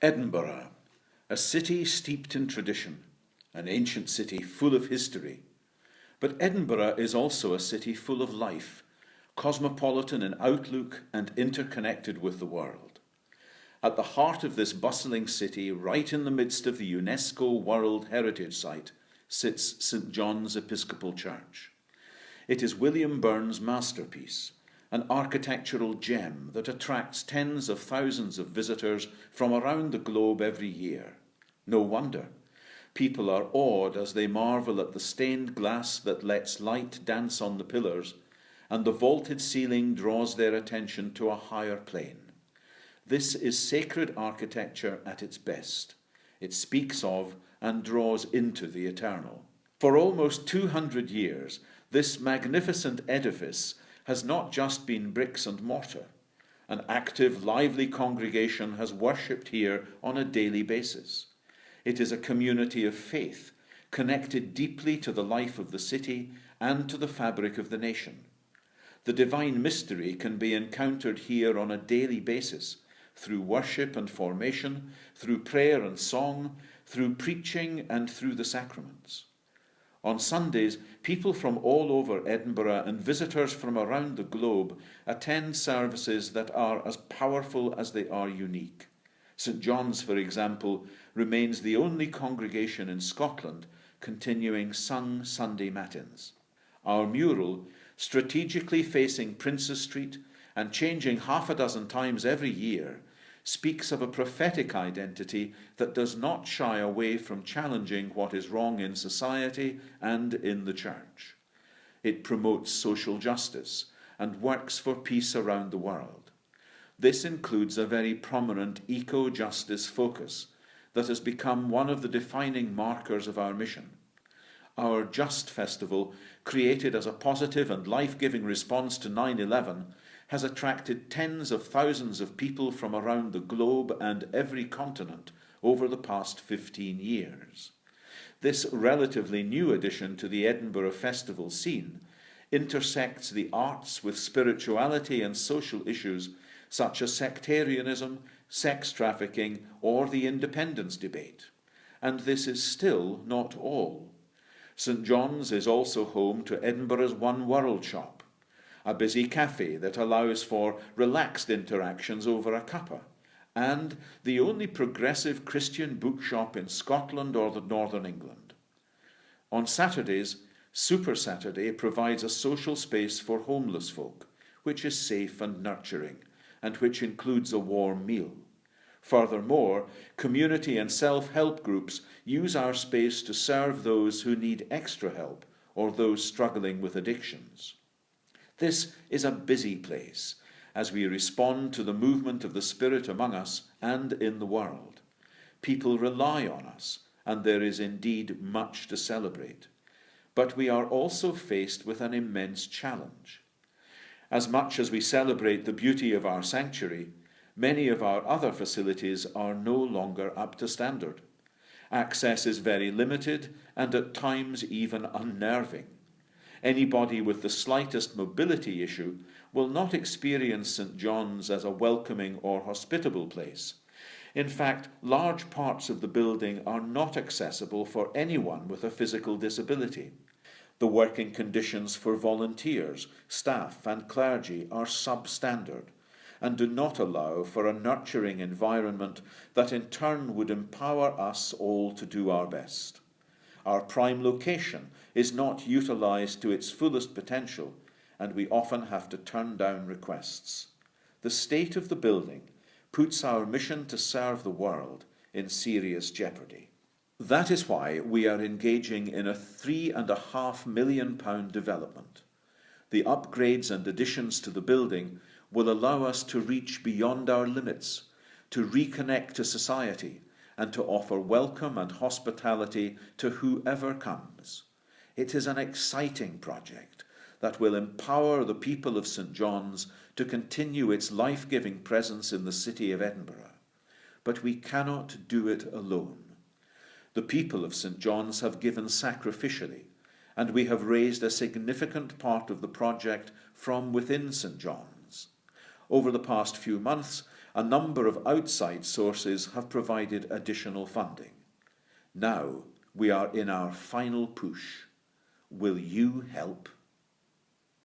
Edinburgh, a city steeped in tradition, an ancient city full of history. But Edinburgh is also a city full of life, cosmopolitan in outlook and interconnected with the world. At the heart of this bustling city, right in the midst of the UNESCO World Heritage Site, sits St. John's Episcopal Church. It is William Burns' masterpiece, an architectural gem that attracts tens of thousands of visitors from around the globe every year. No wonder. People are awed as they marvel at the stained glass that lets light dance on the pillars, and the vaulted ceiling draws their attention to a higher plane. This is sacred architecture at its best. It speaks of and draws into the eternal. For almost 200 years, this magnificent edifice has not just been bricks and mortar. An active, lively congregation has worshipped here on a daily basis. It is a community of faith, connected deeply to the life of the city and to the fabric of the nation. The divine mystery can be encountered here on a daily basis, through worship and formation, through prayer and song, through preaching and through the sacraments. On Sundays, people from all over Edinburgh and visitors from around the globe attend services that are as powerful as they are unique. St. John's, for example, remains the only congregation in Scotland continuing sung Sunday matins. Our mural, strategically facing Princes Street and changing half a dozen times every year, speaks of a prophetic identity that does not shy away from challenging what is wrong in society and in the church. It promotes social justice and works for peace around the world. This includes a very prominent eco-justice focus that has become one of the defining markers of our mission. Our Just Festival, created as a positive and life-giving response to 9/11, has attracted tens of thousands of people from around the globe and every continent over the past 15 years. This relatively new addition to the Edinburgh Festival scene intersects the arts with spirituality and social issues such as sectarianism, sex trafficking, or the independence debate. And this is still not all. St. John's is also home to Edinburgh's One World Shop, a busy cafe that allows for relaxed interactions over a cuppa, and the only progressive Christian bookshop in Scotland or the Northern England. On Saturdays, Super Saturday provides a social space for homeless folk, which is safe and nurturing, and which includes a warm meal. Furthermore, community and self-help groups use our space to serve those who need extra help or those struggling with addictions. This is a busy place as we respond to the movement of the Spirit among us and in the world. People rely on us, and there is indeed much to celebrate. But we are also faced with an immense challenge. As much as we celebrate the beauty of our sanctuary, many of our other facilities are no longer up to standard. Access is very limited and at times even unnerving. Anybody with the slightest mobility issue will not experience St. John's as a welcoming or hospitable place. In fact, large parts of the building are not accessible for anyone with a physical disability. The working conditions for volunteers, staff and clergy are substandard and do not allow for a nurturing environment that in turn would empower us all to do our best. Our prime location is not utilised to its fullest potential, and we often have to turn down requests. The state of the building puts our mission to serve the world in serious jeopardy. That is why we are engaging in a £3.5 million development. The upgrades and additions to the building will allow us to reach beyond our limits, to reconnect to society, and to offer welcome and hospitality to whoever comes. It is an exciting project that will empower the people of St. John's to continue its life-giving presence in the city of Edinburgh. But we cannot do it alone. The people of St. John's have given sacrificially, and we have raised a significant part of the project from within St. John's. Over the past few months, A number of outside sources have provided additional funding. Now we are in our final push. Will you help?